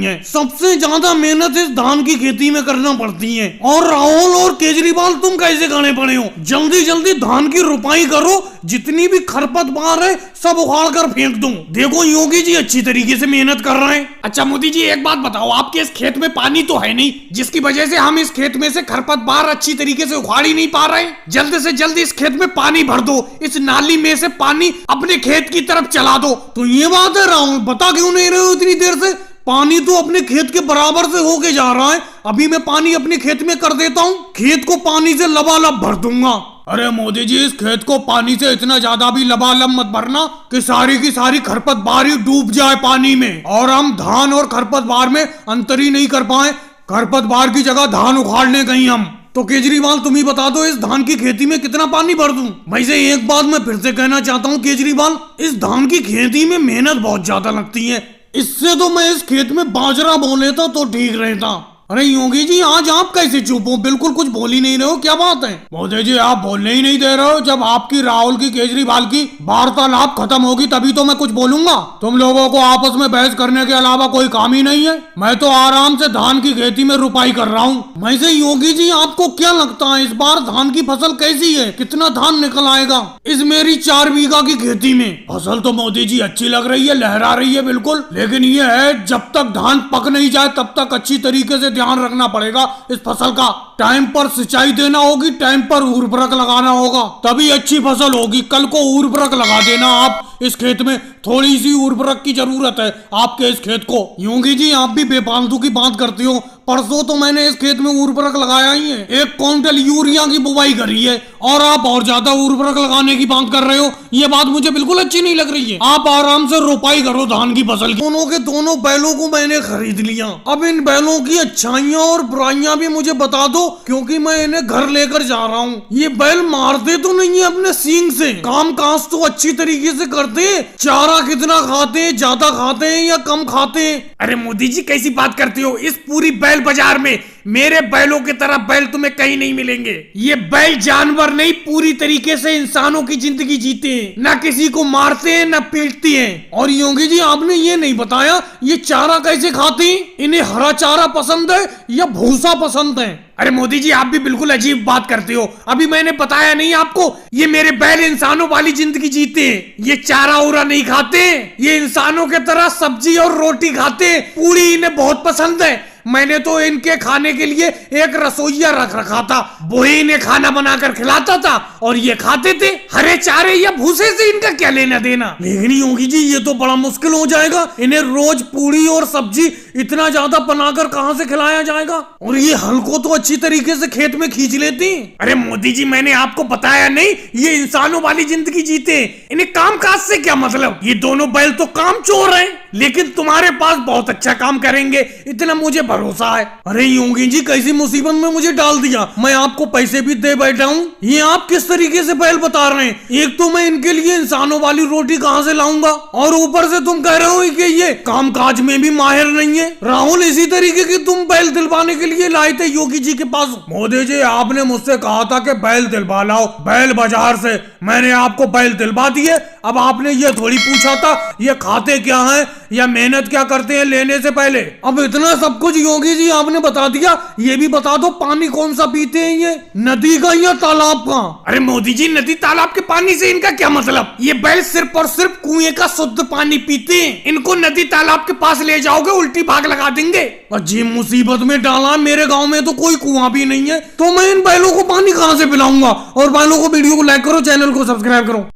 नहीं है। सबसे ज्यादा मेहनत इस धान की खेती में करना पड़ती है। और राहुल और केजरीवाल तुम कैसे गाने पड़े हो? जल्दी जल्दी धान की रुपाई करो, जितनी भी खरपतवार है सब उखाड़ कर फेंक दो। देखो योगी जी अच्छी तरीके से मेहनत कर रहे हैं। अच्छा मोदी जी एक बात बताओ, आपके इस खेत में पानी तो है नहीं, जिसकी वजह से हम इस खेत में से खरपतवार अच्छी तरीके से उखाड़ ही नहीं पा रहे हैं। जल्द से जल्द इस खेत में पानी भर दो, इस नाली में से पानी अपने खेत की तरफ चला दो। तो ये बात है राहुल, बता क्यों नहीं रहे हो इतनी देर से? पानी तो अपने खेत के बराबर से होके जा रहा है। अभी मैं पानी अपने खेत में कर देता हूँ, खेत को पानी से लबालब भर दूंगा। अरे मोदी जी इस खेत को पानी से इतना ज्यादा भी लबालब मत भरना कि सारी की सारी खरपतवार ही डूब जाए पानी में और हम धान और खरपतवार में अंतर ही नहीं कर पाए, खरपतवार की जगह धान उखाड़ने गई हम। तो केजरीवाल तुम ही बता दो, इस धान की खेती में कितना पानी भर दूं? वैसे एक बात मैं फिर से कहना चाहता हूँ केजरीवाल, इस धान की खेती में मेहनत बहुत ज्यादा लगती है। इससे तो मैं इस खेत में बाजरा बो लेता तो ठीक रहता। अरे योगी जी आज आप कैसे चुप हो? बिल्कुल कुछ बोल ही नहीं रहे हो, क्या बात है? मोदी जी आप बोलने ही नहीं दे रहे हो। जब आपकी राहुल की केजरीवाल की वार्तालाप खत्म होगी तभी तो मैं कुछ बोलूंगा। तुम लोगों को आपस में बहस करने के अलावा कोई काम ही नहीं है। मैं तो आराम से धान की खेती में रुपाई कर रहा हूँ। वैसे योगी जी आपको क्या लगता है इस बार धान की फसल कैसी है? कितना धान निकल आएगा इस मेरी 4 बीघा की खेती में? फसल तो मोदी जी अच्छी लग रही है, लहरा रही है बिल्कुल, लेकिन ये है जब तक धान पक नहीं जाए तब तक अच्छी तरीके से ध्यान रखना पड़ेगा इस फसल का। टाइम पर सिंचाई देना होगी, टाइम पर उर्वरक लगाना होगा, तभी अच्छी फसल होगी। कल को उर्वरक लगा देना आप इस खेत में, थोड़ी सी उर्वरक की जरूरत है आपके इस खेत को। योगी जी आप भी बेफालतू की बात करते हो। परसों तो मैंने इस खेत में उर्वरक लगाया ही है, 1 क्विंटल यूरिया की बुवाई करी है और आप और ज्यादा उर्वरक लगाने की बात कर रहे हो। ये बात मुझे बिल्कुल अच्छी नहीं लग रही है। आप आराम से रोपाई करो धान की फसल की। दोनों के दोनों बैलों को मैंने खरीद लिया। अब इन बैलों की अच्छाइयाँ और बुराइयां भी मुझे बता दो, क्योंकि मैं इन्हें घर लेकर जा रहा हूँ। ये बैल मारते तो नहीं है अपने सींग से, काम काज तो अच्छी तरीके से करते। चारा कितना खाते हैं, ज्यादा खाते हैं या कम खाते हैं? अरे मोदी जी कैसी बात करते हो? इस पूरी बैल बाजार में मेरे बैलों की तरह बैल तुम्हें कहीं नहीं मिलेंगे। ये बैल जानवर नहीं, पूरी तरीके से इंसानों की जिंदगी जीते हैं, ना किसी को मारते हैं ना पीटते हैं। और योगी जी आपने ये नहीं बताया ये चारा कैसे खाते हैं? इन्हें हरा चारा पसंद है या भूसा पसंद है? अरे मोदी जी आप भी बिल्कुल अजीब बात करते हो। अभी मैंने बताया नहीं आपको, ये मेरे बैल इंसानों वाली जिंदगी जीते हैं। ये चारा उरा नहीं खाते, ये इंसानों के तरह सब्जी और रोटी खाते। पूरी इन्हें बहुत पसंद है। मैंने तो इनके खाने के लिए एक रसोइया रख रखा था, वही इन्हें खाना बनाकर खिलाता था और ये खाते थे। हरे चारे या भूसे से इनका क्या लेना देना? लेकिन योगी जी ये तो बड़ा मुश्किल हो जाएगा। इन्हें रोज पूरी और सब्जी इतना ज्यादा बनाकर कहां से खिलाया जाएगा? और ये हल को तो अच्छी तरीके से खेत में खींच लेती। अरे मोदी जी मैंने आपको बताया नहीं, ये इंसानों वाली जिंदगी जीते, इन्हें काम काज से क्या मतलब? ये दोनों बैल तो काम चोर हैं, लेकिन तुम्हारे पास बहुत अच्छा काम करेंगे, इतना मुझे भरोसा है। अरे योगी जी कैसी मुसीबत में मुझे डाल दिया। मैं आपको पैसे भी दे बैठा हूँ, ये आप किस तरीके से बैल बता रहे हैं? एक तो मैं इनके लिए इंसानों वाली रोटी कहाँ से लाऊंगा और ऊपर से तुम कह रहे हो कि ये काम काज में भी माहिर नहीं है। राहुल इसी तरीके की तुम बैल दिलवाने के लिए लाए थे योगी जी के पास। मोदी जी आपने मुझसे कहा था कि बैल दिलवा लाओ बैल बाजार से, मैंने आपको बैल दिलवा दिए। अब आपने ये थोड़ी पूछा था ये खाते क्या हैं या मेहनत क्या करते हैं लेने से पहले। अब इतना सब कुछ योगी जी आपने बता दिया, ये भी बता दो पानी कौन सा पीते हैं, ये नदी का या तालाब का? अरे मोदी जी नदी तालाब के पानी से इनका क्या मतलब? ये बैल सिर्फ और सिर्फ कुएं का शुद्ध पानी पीते हैं। इनको नदी तालाब के पास ले जाओगे उल्टी भाग लगा देंगे। अजीब मुसीबत में डाला, मेरे गाँव में तो कोई कुआं भी नहीं है, तो मैं इन बैलों को पानी कहाँ से पिलाऊंगा? और बैलों को वीडियो को लाइक करो, चैनल को सब्सक्राइब करो।